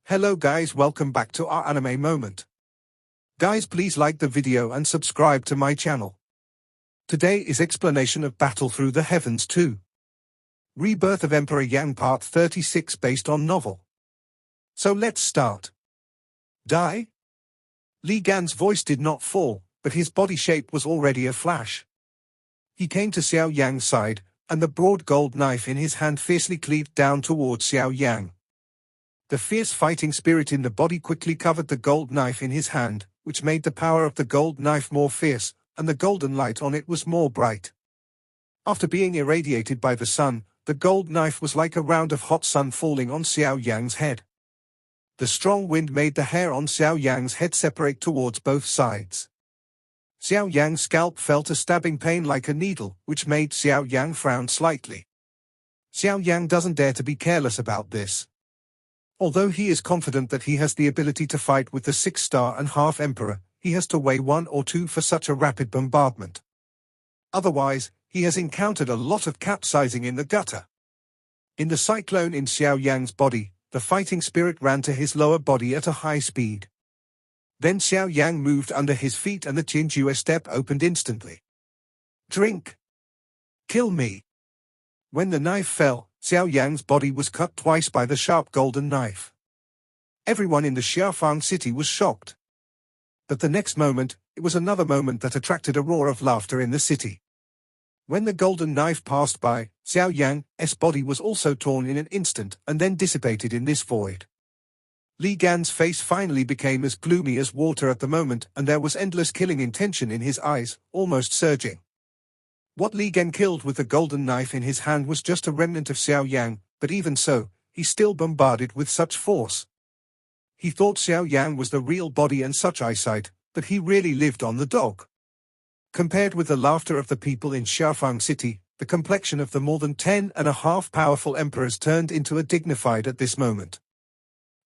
Hello guys, welcome back to our anime moment. Guys, please like the video and subscribe to my channel. Today is explanation of Battle Through the Heavens 2. Rebirth of Emperor Yang Part 36 based on novel. So let's start. Die? Li Gan's voice did not fall, but his body shape was already a flash. He came to Xiao Yan's side, and the broad gold knife in his hand fiercely cleaved down towards Xiao Yan. The fierce fighting spirit in the body quickly covered the gold knife in his hand, which made the power of the gold knife more fierce, and the golden light on it was more bright. After being irradiated by the sun, the gold knife was like a round of hot sun falling on Xiao Yan's head. The strong wind made the hair on Xiao Yan's head separate towards both sides. Xiao Yan's scalp felt a stabbing pain like a needle, which made Xiao Yan frown slightly. Xiao Yan doesn't dare to be careless about this. Although he is confident that he has the ability to fight with the 6-star-and-a-half Emperor, he has to weigh 1 or 2 for such a rapid bombardment. Otherwise, he has encountered a lot of capsizing in the gutter. In the cyclone in Xiao Yan's body, the fighting spirit ran to his lower body at a high speed. Then Xiao Yan moved under his feet and the Qinjue step opened instantly. Drink! Kill me! When the knife fell, Xiao Yan's body was cut twice by the sharp golden knife. Everyone in the Xiaofang city was shocked. But the next moment, it was another moment that attracted a roar of laughter in the city. When the golden knife passed by, Xiao Yan's body was also torn in an instant and then dissipated in this void. Li Gan's face finally became as gloomy as water at the moment, and there was endless killing intention in his eyes, almost surging. What Li Gan killed with the golden knife in his hand was just a remnant of Xiao Yan, but even so, he still bombarded with such force. He thought Xiao Yan was the real body and such eyesight, but he really lived on the dog. Compared with the laughter of the people in Xiaofang City, the complexion of the more than 10.5 powerful emperors turned into a dignified at this moment.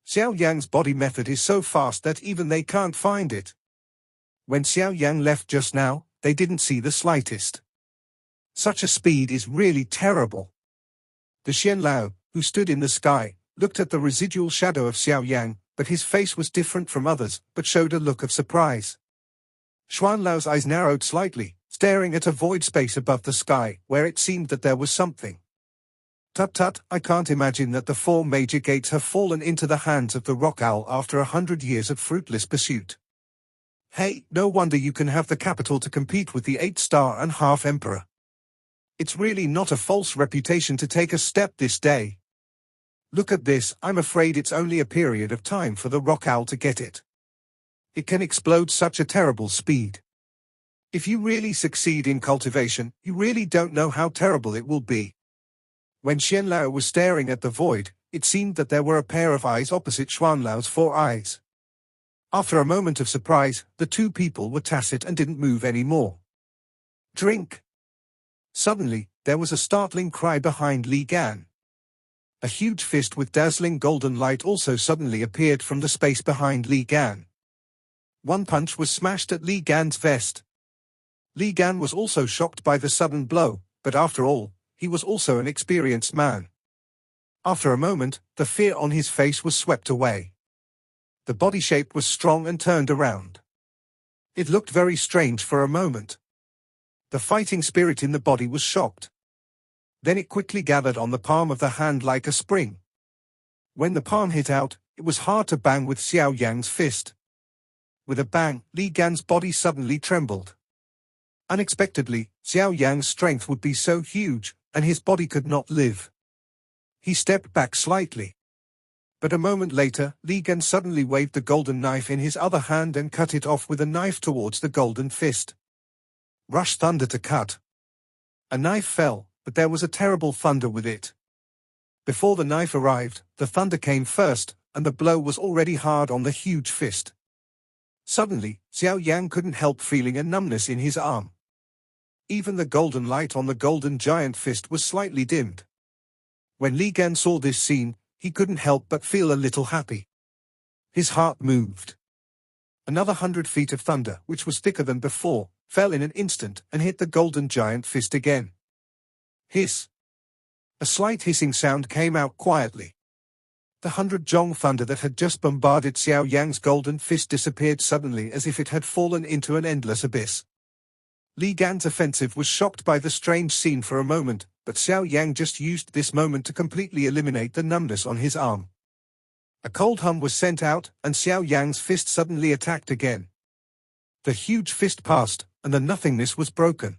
Xiao Yan's body method is so fast that even they can't find it. When Xiao Yan left just now, they didn't see the slightest. Such a speed is really terrible. The Xianlao, who stood in the sky, looked at the residual shadow of Xiao Yan, but his face was different from others, but showed a look of surprise. Xuanlao's eyes narrowed slightly, staring at a void space above the sky, where it seemed that there was something. Tut, I can't imagine that the 4 major gates have fallen into the hands of the rock owl after 100 years of fruitless pursuit. Hey, no wonder you can have the capital to compete with the 8-star-and-a-half Emperor. It's really not a false reputation to take a step this day. Look at this, I'm afraid it's only a period of time for the rock owl to get it. It can explode such a terrible speed. If you really succeed in cultivation, you really don't know how terrible it will be. When Xianlao was staring at the void, it seemed that there were a pair of eyes opposite Xuanlao's 4 eyes. After a moment of surprise, the 2 people were tacit and didn't move anymore. Drink! Suddenly, there was a startling cry behind Li Gan. A huge fist with dazzling golden light also suddenly appeared from the space behind Li Gan. One punch was smashed at Li Gan's vest. Li Gan was also shocked by the sudden blow, but after all, he was also an experienced man. After a moment, the fear on his face was swept away. The body shape was strong and turned around. It looked very strange for a moment. The fighting spirit in the body was shocked. Then it quickly gathered on the palm of the hand like a spring. When the palm hit out, it was hard to bang with Xiao Yan's fist. With a bang, Li Gan's body suddenly trembled. Unexpectedly, Xiao Yan's strength would be so huge, and his body could not live. He stepped back slightly. But a moment later, Li Gan suddenly waved the golden knife in his other hand and cut it off with a knife towards the golden fist. Rush thunder to cut. A knife fell, but there was a terrible thunder with it. Before the knife arrived, the thunder came first, and the blow was already hard on the huge fist. Suddenly, Xiao Yan couldn't help feeling a numbness in his arm. Even the golden light on the golden giant fist was slightly dimmed. When Li Gan saw this scene, he couldn't help but feel a little happy. His heart moved. Another 100 feet of thunder, which was thicker than before, fell in an instant and hit the golden giant fist again. Hiss! A slight hissing sound came out quietly. The 100-jong thunder that had just bombarded Xiao Yan's golden fist disappeared suddenly as if it had fallen into an endless abyss. Li Gan's offensive was shocked by the strange scene for a moment, but Xiao Yan just used this moment to completely eliminate the numbness on his arm. A cold hum was sent out, and Xiao Yan's fist suddenly attacked again. The huge fist passed, and the nothingness was broken.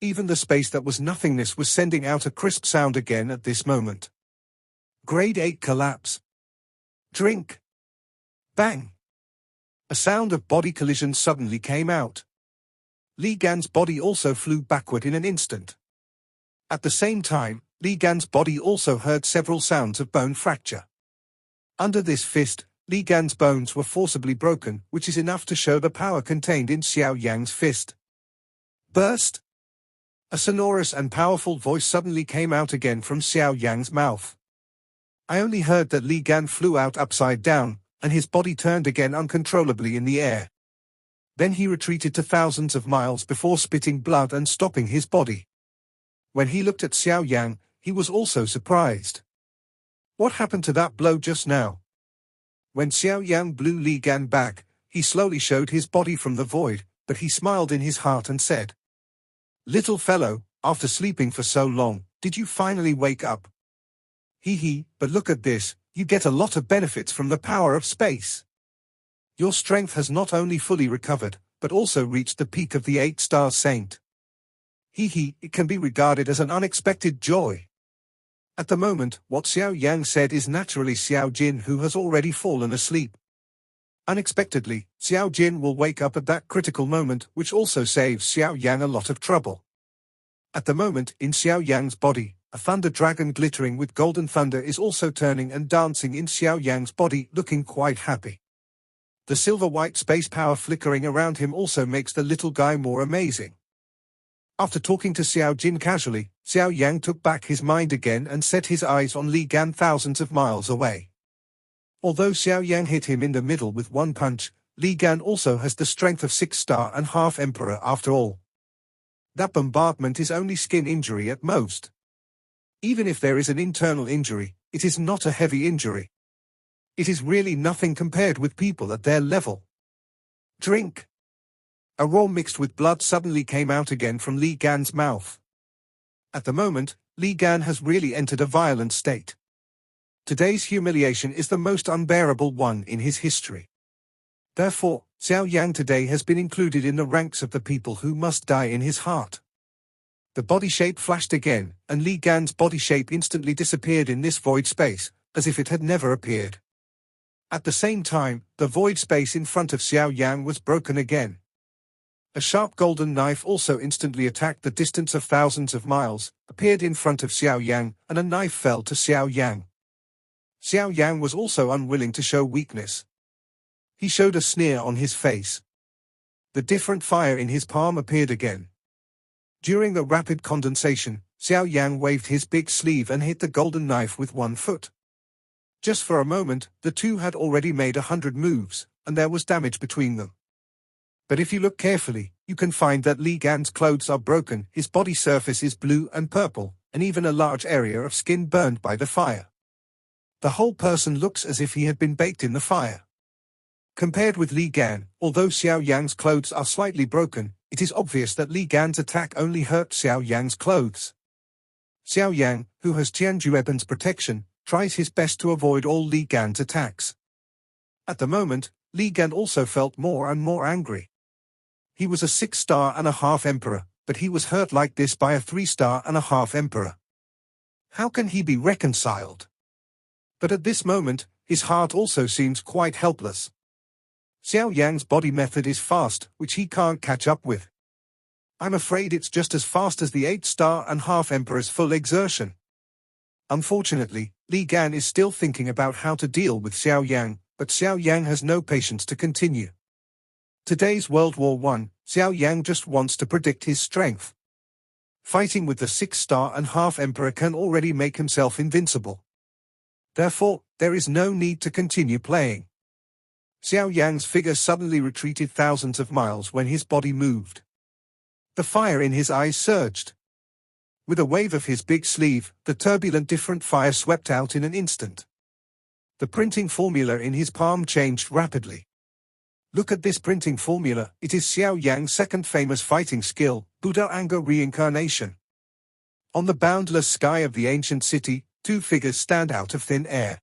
Even the space that was nothingness was sending out a crisp sound again at this moment. Grade 8 collapse. Drink. Bang. A sound of body collision suddenly came out. Li Gan's body also flew backward in an instant. At the same time, Li Gan's body also heard several sounds of bone fracture. Under this fist, Li Gan's bones were forcibly broken, which is enough to show the power contained in Xiao Yan's fist. Burst! A sonorous and powerful voice suddenly came out again from Xiao Yan's mouth. I only heard that Li Gan flew out upside down, and his body turned again uncontrollably in the air. Then he retreated to thousands of miles before spitting blood and stopping his body. When he looked at Xiao Yan, he was also surprised. What happened to that blow just now? When Xiao Yan blew Li Gan back, he slowly showed his body from the void, but he smiled in his heart and said, "Little fellow, after sleeping for so long, did you finally wake up? Hee, but look at this, you get a lot of benefits from the power of space. Your strength has not only fully recovered, but also reached the peak of the 8-star saint. Hee, it can be regarded as an unexpected joy." At the moment, what Xiao Yan said is naturally Xiao Jin, who has already fallen asleep. Unexpectedly, Xiao Jin will wake up at that critical moment, which also saves Xiao Yan a lot of trouble. At the moment, in Xiao Yan's body, a thunder dragon glittering with golden thunder is also turning and dancing in Xiao Yan's body, looking quite happy. The silver-white space power flickering around him also makes the little guy more amazing. After talking to Xiao Jin casually, Xiao Yan took back his mind again and set his eyes on Li Gan thousands of miles away. Although Xiao Yan hit him in the middle with one punch, Li Gan also has the strength of 6-star and half emperor after all. That bombardment is only skin injury at most. Even if there is an internal injury, it is not a heavy injury. It is really nothing compared with people at their level. Drink. A roar mixed with blood suddenly came out again from Li Gan's mouth. At the moment, Li Gan has really entered a violent state. Today's humiliation is the most unbearable one in his history. Therefore, Xiao Yan today has been included in the ranks of the people who must die in his heart. The body shape flashed again, and Li Gan's body shape instantly disappeared in this void space, as if it had never appeared. At the same time, the void space in front of Xiao Yan was broken again. A sharp golden knife also instantly attacked the distance of thousands of miles, appeared in front of Xiao Yan, and a knife fell to Xiao Yan. Xiao Yan was also unwilling to show weakness. He showed a sneer on his face. The different fire in his palm appeared again. During the rapid condensation, Xiao Yan waved his big sleeve and hit the golden knife with one foot. Just for a moment, the two had already made 100 moves, and there was damage between them. But if you look carefully, you can find that Li Gan's clothes are broken, his body surface is blue and purple, and even a large area of skin burned by the fire. The whole person looks as if he had been baked in the fire. Compared with Li Gan, although Xiao Yan's clothes are slightly broken, it is obvious that Li Gan's attack only hurt Xiao Yan's clothes. Xiao Yan, who has Tianjueben's protection, tries his best to avoid all Li Gan's attacks. At the moment, Li Gan also felt more and more angry. He was a 6-star and a half emperor, but he was hurt like this by a 3-star and a half emperor. How can he be reconciled? But at this moment, his heart also seems quite helpless. Xiao Yan's body method is fast, which he can't catch up with. I'm afraid it's just as fast as the 8-star and half emperor's full exertion. Unfortunately, Li Gan is still thinking about how to deal with Xiao Yan, but Xiao Yan has no patience to continue. Today's World War I, Xiao Yan just wants to predict his strength. Fighting with the 6-star and half emperor can already make himself invincible. Therefore, there is no need to continue playing. Xiao Yan's figure suddenly retreated thousands of miles when his body moved. The fire in his eyes surged. With a wave of his big sleeve, the turbulent different fire swept out in an instant. The printing formula in his palm changed rapidly. Look at this printing formula, it is Xiao Yan's second famous fighting skill, Buddha Anger Reincarnation. On the boundless sky of the ancient city, two figures stand out of thin air.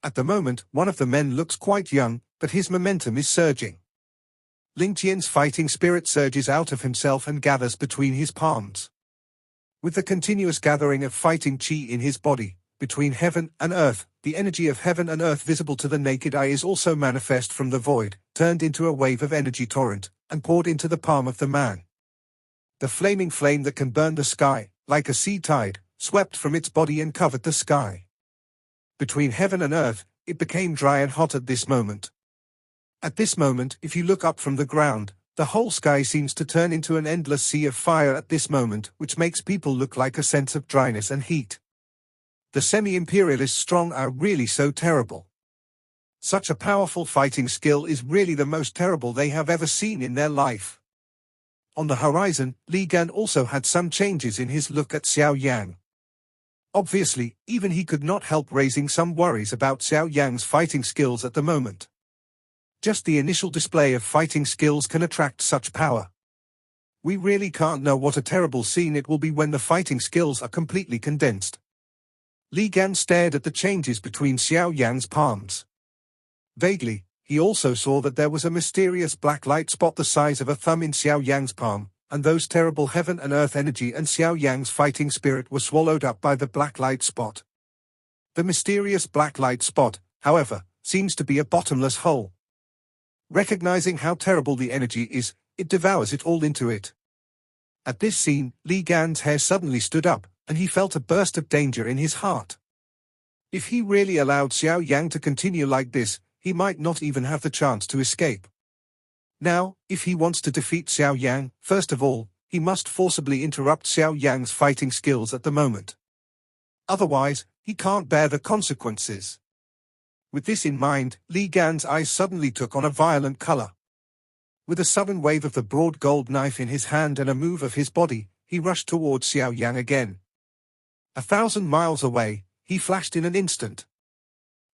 At the moment, one of the men looks quite young, but his momentum is surging. Ling Qian's fighting spirit surges out of himself and gathers between his palms. With the continuous gathering of fighting qi in his body, between heaven and earth, the energy of heaven and earth visible to the naked eye is also manifest from the void, turned into a wave of energy torrent, and poured into the palm of the man. The flaming flame that can burn the sky, like a sea tide, swept from its body and covered the sky. Between heaven and earth, it became dry and hot at this moment. At this moment, if you look up from the ground, the whole sky seems to turn into an endless sea of fire at this moment, which makes people look like a sense of dryness and heat. The semi-imperialist strong are really so terrible. Such a powerful fighting skill is really the most terrible they have ever seen in their life. On the horizon, Li Gan also had some changes in his look at Xiao Yan. Obviously, even he could not help raising some worries about Xiao Yan's fighting skills at the moment. Just the initial display of fighting skills can attract such power. We really can't know what a terrible scene it will be when the fighting skills are completely condensed. Li Gan stared at the changes between Xiao Yan's palms. Vaguely, he also saw that there was a mysterious black light spot the size of a thumb in Xiao Yan's palm, and those terrible heaven and earth energy and Xiao Yan's fighting spirit were swallowed up by the black light spot. The mysterious black light spot, however, seems to be a bottomless hole. Recognizing how terrible the energy is, it devours it all into it. At this scene, Li Gan's hair suddenly stood up, and he felt a burst of danger in his heart. If he really allowed Xiao Yan to continue like this, he might not even have the chance to escape. Now, if he wants to defeat Xiao Yan, first of all, he must forcibly interrupt Xiao Yan's fighting skills at the moment. Otherwise, he can't bear the consequences. With this in mind, Li Gan's eyes suddenly took on a violent color. With a sudden wave of the broad gold knife in his hand and a move of his body, he rushed towards Xiao Yan again. 1,000 miles away, he flashed in an instant.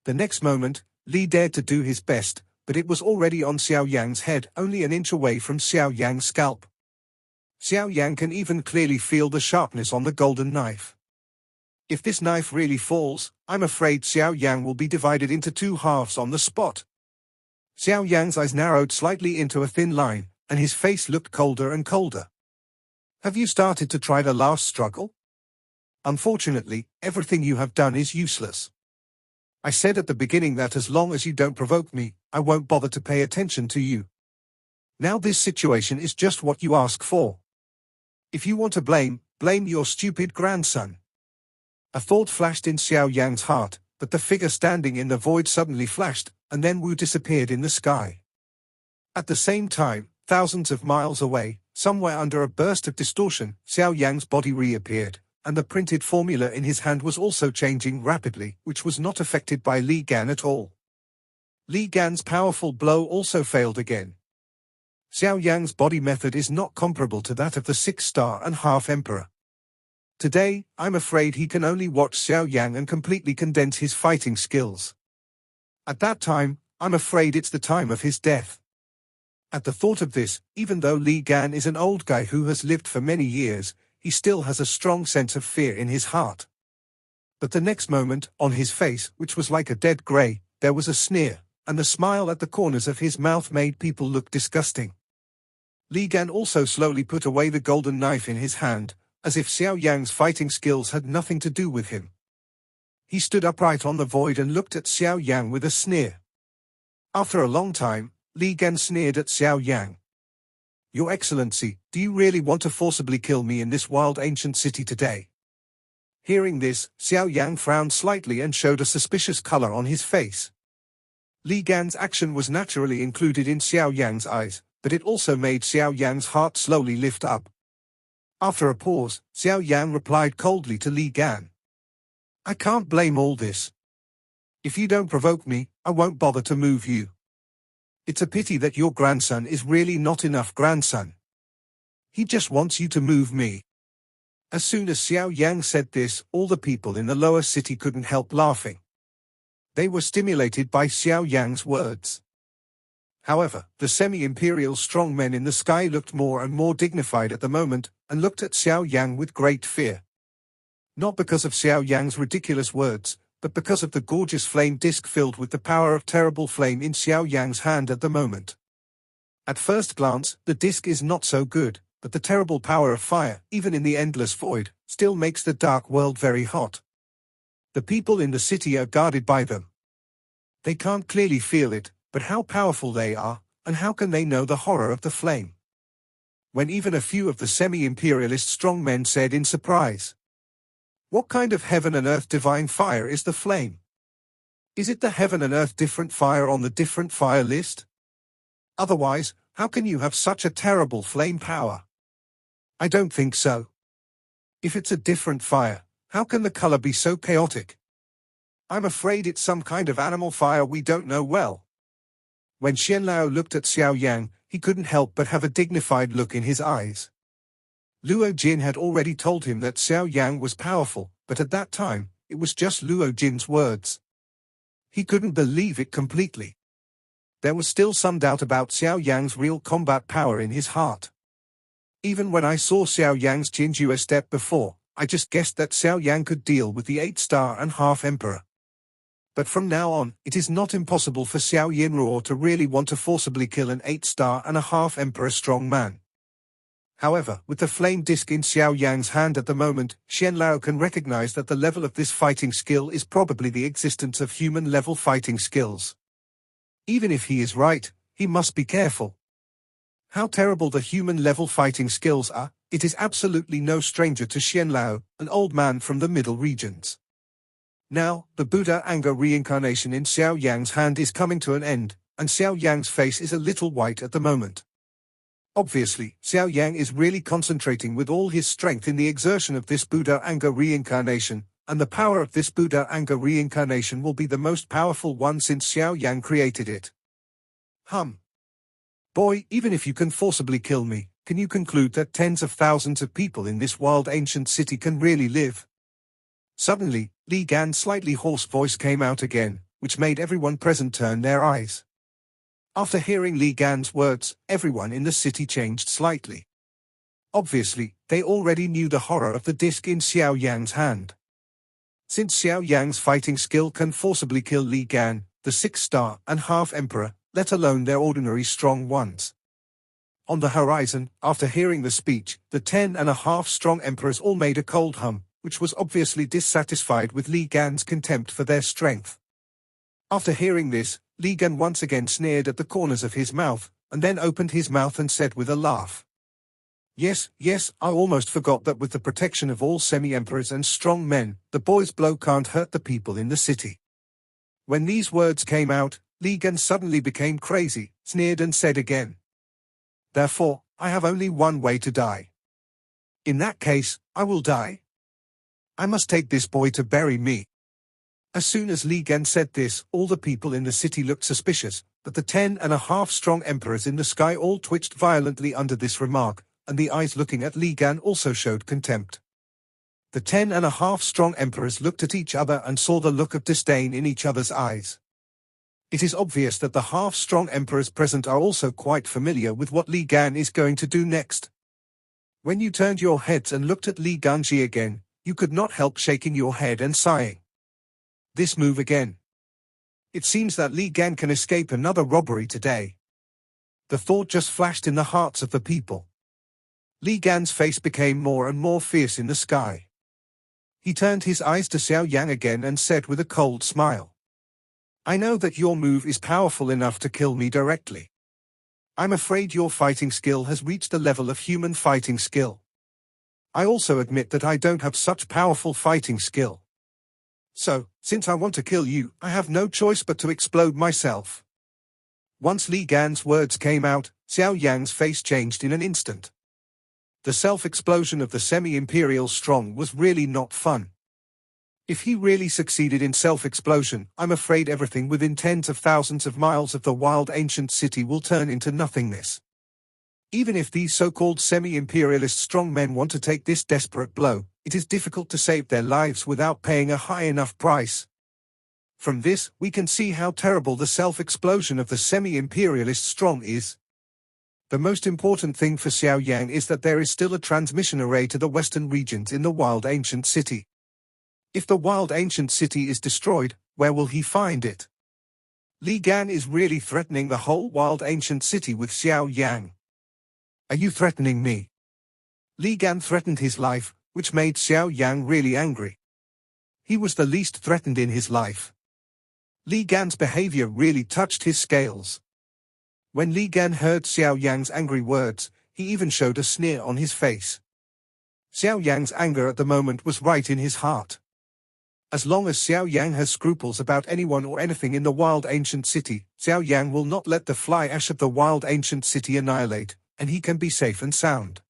The next moment, Li dared to do his best, but it was already on Xiao Yan's head, only an inch away from Xiao Yan's scalp. Xiao Yan can even clearly feel the sharpness on the golden knife. If this knife really falls, I'm afraid Xiao Yan will be divided into two halves on the spot. Xiao Yan's eyes narrowed slightly into a thin line, and his face looked colder and colder. Have you started to try the last struggle? Unfortunately, everything you have done is useless. I said at the beginning that as long as you don't provoke me, I won't bother to pay attention to you. Now this situation is just what you ask for. If you want to blame your stupid grandson. A thought flashed in Xiao Yan's heart, but the figure standing in the void suddenly flashed, and then disappeared in the sky. At the same time, thousands of miles away, somewhere under a burst of distortion, Xiao Yan's body reappeared, and the printed formula in his hand was also changing rapidly, which was not affected by Li Gan at all. Li Gan's powerful blow also failed again. Xiao Yan's body method is not comparable to that of the 6-star-and-a-half emperor. Today, I'm afraid he can only watch Xiao Yan and completely condense his fighting skills. At that time, I'm afraid it's the time of his death. At the thought of this, even though Li Gan is an old guy who has lived for many years, he still has a strong sense of fear in his heart. But the next moment, on his face, which was like a dead grey, there was a sneer, and the smile at the corners of his mouth made people look disgusting. Li Gan also slowly put away the golden knife in his hand, as if Xiao Yan's fighting skills had nothing to do with him. He stood upright on the void and looked at Xiao Yan with a sneer. After a long time, Li Gan sneered at Xiao Yan. Your Excellency, do you really want to forcibly kill me in this wild ancient city today? Hearing this, Xiao Yan frowned slightly and showed a suspicious color on his face. Li Gan's action was naturally included in Xiao Yan's eyes, but it also made Xiao Yan's heart slowly lift up. After a pause, Xiao Yan replied coldly to Li Gan. I can't blame all this. If you don't provoke me, I won't bother to move you. It's a pity that your grandson is really not enough grandson. He just wants you to move me. As soon as Xiao Yan said this, all the people in the lower city couldn't help laughing. They were stimulated by Xiao Yan's words. However, the semi-imperial strongmen in the sky looked more and more dignified at the moment, and looked at Xiao Yan with great fear. Not because of Xiao Yan's ridiculous words, but because of the gorgeous flame disk filled with the power of terrible flame in Xiao Yan's hand at the moment. At first glance, the disk is not so good, but the terrible power of fire, even in the endless void, still makes the dark world very hot. The people in the city are guarded by them. They can't clearly feel it, but how powerful they are, and how can they know the horror of the flame? When even a few of the semi-imperialist strongmen said in surprise, "What kind of heaven and earth divine fire is the flame? Is it the heaven and earth different fire on the different fire list? Otherwise, how can you have such a terrible flame power? I don't think so. If it's a different fire, how can the color be so chaotic? I'm afraid it's some kind of animal fire we don't know well." When Xianlao looked at Xiao Yan, he couldn't help but have a dignified look in his eyes. Luo Jin had already told him that Xiao Yan was powerful, but at that time, it was just Luo Jin's words. He couldn't believe it completely. There was still some doubt about Xiao Yan's real combat power in his heart. Even when I saw Xiao Yan's Jinjue step before, I just guessed that Xiao Yan could deal with the 8-star and half emperor. But from now on, it is not impossible for Xiao Yinruo to really want to forcibly kill an 8-star and a half emperor strong man. However, with the flame disc in Xiao Yan's hand at the moment, Xianlao can recognize that the level of this fighting skill is probably the existence of human-level fighting skills. Even if he is right, he must be careful. How terrible the human-level fighting skills are, it is absolutely no stranger to Xianlao, an old man from the middle regions. Now, the Buddha anger reincarnation in Xiao Yang's hand is coming to an end, and Xiao Yang's face is a little white at the moment. Obviously, Xiao Yan is really concentrating with all his strength in the exertion of this Buddha anger reincarnation, and the power of this Buddha anger reincarnation will be the most powerful one since Xiao Yan created it. Boy, even if you can forcibly kill me, can you conclude that tens of thousands of people in this wild ancient city can really live? Suddenly, Li Gan's slightly hoarse voice came out again, which made everyone present turn their eyes. After hearing Li Gan's words, everyone in the city changed slightly. Obviously, they already knew the horror of the disc in Xiao Yan's hand. Since Xiao Yan's fighting skill can forcibly kill Li Gan, the 6-star and half emperor, let alone their ordinary strong ones. On the horizon, after hearing the speech, the 10.5 strong emperors all made a cold hum, which was obviously dissatisfied with Li Gan's contempt for their strength. After hearing this, Li Gan once again sneered at the corners of his mouth, and then opened his mouth and said with a laugh, Yes, I almost forgot that with the protection of all semi-emperors and strong men, the boy's blow can't hurt the people in the city." When these words came out, Li Gan suddenly became crazy, sneered and said again, "Therefore, I have only one way to die. In that case, I will die. I must take this boy to bury me." As soon as Li Gan said this, all the people in the city looked suspicious, but the 10.5 strong emperors in the sky all twitched violently under this remark, and the eyes looking at Li Gan also showed contempt. The 10.5 strong emperors looked at each other and saw the look of disdain in each other's eyes. It is obvious that the half-strong emperors present are also quite familiar with what Li Gan is going to do next. When you turned your heads and looked at Li Ganji again, you could not help shaking your head and sighing. This move again. It seems that Li Gan can escape another robbery today. The thought just flashed in the hearts of the people. Li Gan's face became more and more fierce in the sky. He turned his eyes to Xiao Yan again and said with a cold smile, "I know that your move is powerful enough to kill me directly. I'm afraid your fighting skill has reached the level of human fighting skill. I also admit that I don't have such powerful fighting skill. So, since I want to kill you, I have no choice but to explode myself." Once Li Gan's words came out, Xiao Yan's face changed in an instant. The self-explosion of the semi-imperial strong was really not fun. If he really succeeded in self-explosion, I'm afraid everything within tens of thousands of miles of the wild ancient city will turn into nothingness. Even if these so-called semi-imperialist strongmen want to take this desperate blow, it is difficult to save their lives without paying a high enough price. From this, we can see how terrible the self-explosion of the semi-imperialist strong is. The most important thing for Xiao Yan is that there is still a transmission array to the western regions in the wild ancient city. If the wild ancient city is destroyed, where will he find it? Li Gan is really threatening the whole wild ancient city with Xiao Yan. Are you threatening me? Li Gan threatened his life, which made Xiao Yan really angry. He was the least threatened in his life. Li Gan's behavior really touched his scales. When Li Gan heard Xiao Yan's angry words, he even showed a sneer on his face. Xiao Yan's anger at the moment was right in his heart. As long as Xiao Yan has scruples about anyone or anything in the wild ancient city, Xiao Yan will not let the fly ash of the wild ancient city annihilate, and he can be safe and sound.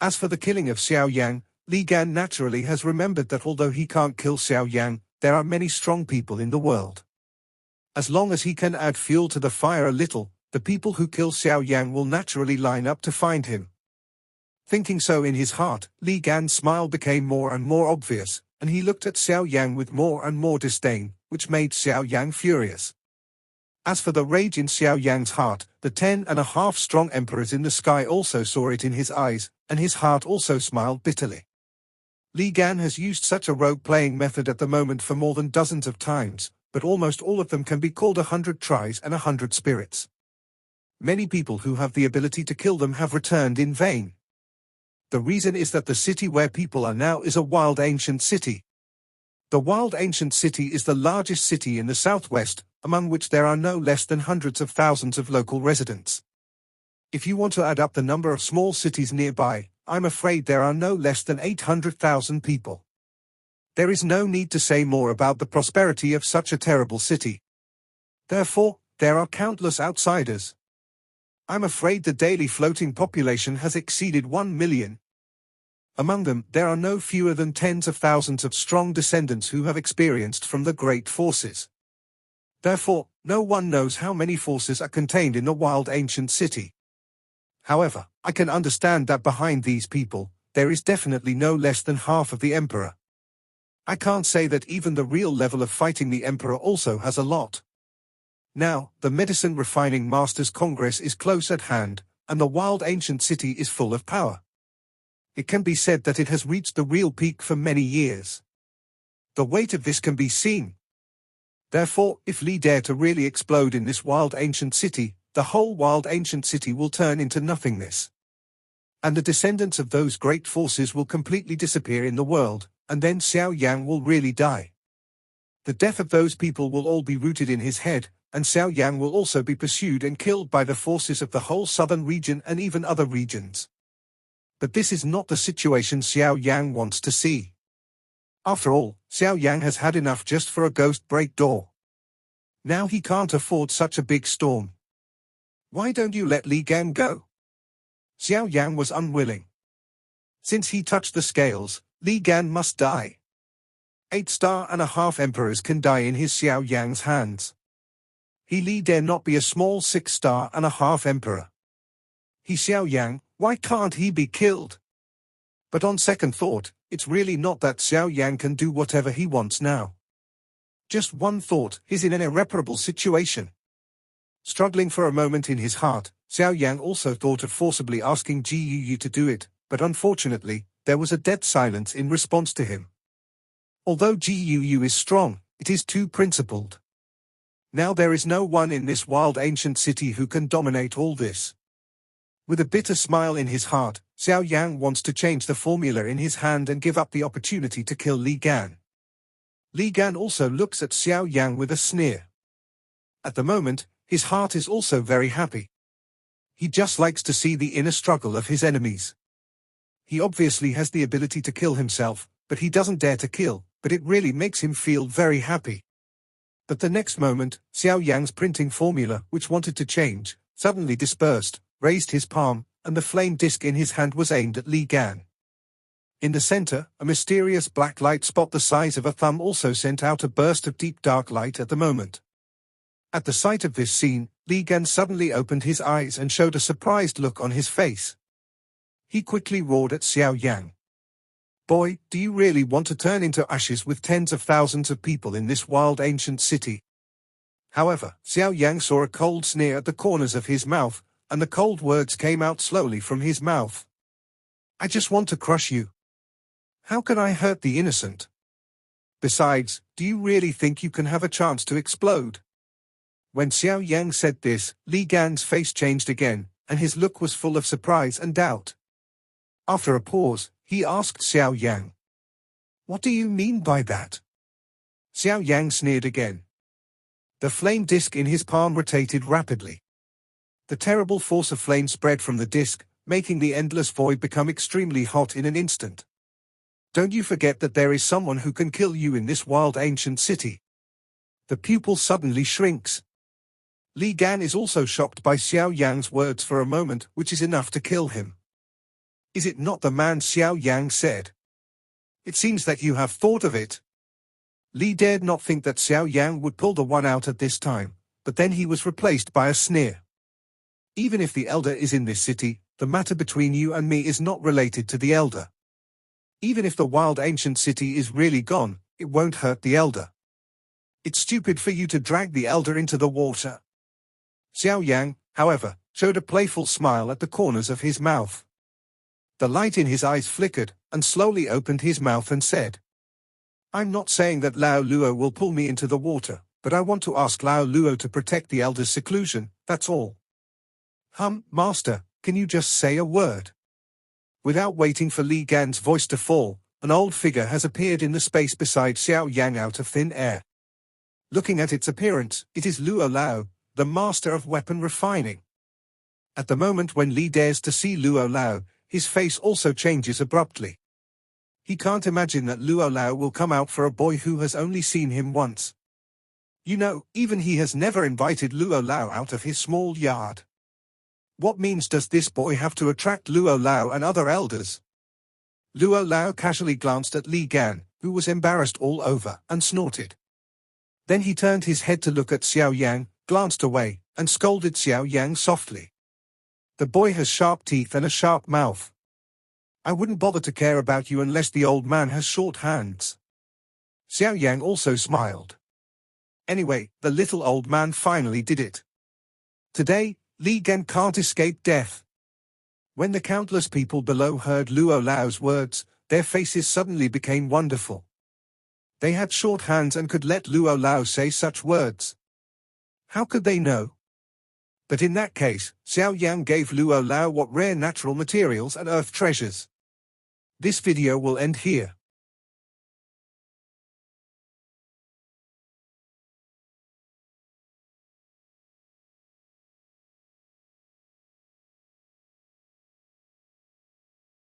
As for the killing of Xiao Yan, Li Gan naturally has remembered that although he can't kill Xiao Yan, there are many strong people in the world. As long as he can add fuel to the fire a little, the people who kill Xiao Yan will naturally line up to find him. Thinking so in his heart, Li Gan's smile became more and more obvious, and he looked at Xiao Yan with more and more disdain, which made Xiao Yan furious. As for the rage in Xiao Yan's heart, the 10.5 strong emperors in the sky also saw it in his eyes, and his heart also smiled bitterly. Li Gan has used such a rogue-playing method at the moment for more than dozens of times, but almost all of them can be called 100 tries and 100 spirits. Many people who have the ability to kill them have returned in vain. The reason is that the city where people are now is a wild ancient city. The wild ancient city is the largest city in the southwest, among which there are no less than hundreds of thousands of local residents. If you want to add up the number of small cities nearby, I'm afraid there are no less than 800,000 people. There is no need to say more about the prosperity of such a terrible city. Therefore, there are countless outsiders. I'm afraid the daily floating population has exceeded 1 million. Among them, there are no fewer than tens of thousands of strong descendants who have experienced from the great forces. Therefore, no one knows how many forces are contained in the wild ancient city. However, I can understand that behind these people, there is definitely no less than half of the emperor. I can't say that even the real level of fighting the emperor also has a lot. Now, the medicine refining masters congress is close at hand, and the wild ancient city is full of power. It can be said that it has reached the real peak for many years. The weight of this can be seen. Therefore, if Li dare to really explode in this wild ancient city, the whole wild ancient city will turn into nothingness. And the descendants of those great forces will completely disappear in the world, and then Xiao Yan will really die. The death of those people will all be rooted in his head, and Xiao Yan will also be pursued and killed by the forces of the whole southern region and even other regions. But this is not the situation Xiao Yan wants to see. After all, Xiao Yan has had enough just for a ghost break door. Now he can't afford such a big storm. Why don't you let Li Gan go? Xiao Yan was unwilling. Since he touched the scales, Li Gan must die. 8.5 emperors can die in his Xiao Yan's hands. Li dare not be a small 6.5 emperor. He Xiao Yan, why can't he be killed? But on second thought, it's really not that Xiao Yan can do whatever he wants now. Just one thought, he's in an irreparable situation. Struggling for a moment in his heart, Xiao Yan also thought of forcibly asking Ji Yu to do it, but unfortunately, there was a dead silence in response to him. Although Ji Yu is strong, it is too principled. Now there is no one in this wild ancient city who can dominate all this. With a bitter smile in his heart, Xiao Yan wants to change the formula in his hand and give up the opportunity to kill Li Gan. Li Gan also looks at Xiao Yan with a sneer. At the moment, his heart is also very happy. He just likes to see the inner struggle of his enemies. He obviously has the ability to kill himself, but he doesn't dare to kill, but it really makes him feel very happy. But the next moment, Xiao Yan's printing formula, which wanted to change, suddenly dispersed, raised his palm, and the flame disk in his hand was aimed at Li Gan. In the center, a mysterious black light spot the size of a thumb also sent out a burst of deep dark light at the moment. At the sight of this scene, Li Gan suddenly opened his eyes and showed a surprised look on his face. He quickly roared at Xiao Yan. Boy, do you really want to turn into ashes with tens of thousands of people in this wild ancient city? However, Xiao Yan saw a cold sneer at the corners of his mouth, and the cold words came out slowly from his mouth. I just want to crush you. How can I hurt the innocent? Besides, do you really think you can have a chance to explode? When Xiao Yan said this, Li Gan's face changed again, and his look was full of surprise and doubt. After a pause, he asked Xiao Yan, "What do you mean by that?" Xiao Yan sneered again. The flame disk in his palm rotated rapidly. The terrible force of flame spread from the disk, making the endless void become extremely hot in an instant. Don't you forget that there is someone who can kill you in this wild ancient city. The pupil suddenly shrinks. Li Gan is also shocked by Xiao Yan's words for a moment, which is enough to kill him. Is it not the man Xiao Yan said? It seems that you have thought of it. Li dared not think that Xiao Yan would pull the one out at this time, but then he was replaced by a sneer. Even if the elder is in this city, the matter between you and me is not related to the elder. Even if the wild ancient city is really gone, it won't hurt the elder. It's stupid for you to drag the elder into the water. Xiao Yan, however, showed a playful smile at the corners of his mouth. The light in his eyes flickered, and slowly opened his mouth and said, I'm not saying that Lao Luo will pull me into the water, but I want to ask Lao Luo to protect the elder's seclusion, that's all. Master, can you just say a word? Without waiting for Li Gan's voice to fall, an old figure has appeared in the space beside Xiao Yan out of thin air. Looking at its appearance, it is Luo Lao, the master of weapon refining. At the moment when Li dares to see Luo Lao, his face also changes abruptly. He can't imagine that Luo Lao will come out for a boy who has only seen him once. You know, even he has never invited Luo Lao out of his small yard. What means does this boy have to attract Luo Lao and other elders? Luo Lao casually glanced at Li Gan, who was embarrassed all over, and snorted. Then he turned his head to look at Xiao Yan, glanced away, and scolded Xiao Yang softly. The boy has sharp teeth and a sharp mouth. I wouldn't bother to care about you unless the old man has short hands. Xiao Yang also smiled. Anyway, the little old man finally did it. Today, Li Gan can't escape death. When the countless people below heard Luo Lao's words, their faces suddenly became wonderful. They had short hands and could let Luo Lao say such words. How could they know? But in that case, Xiao Yan gave Luo Lao what rare natural materials and earth treasures. This video will end here.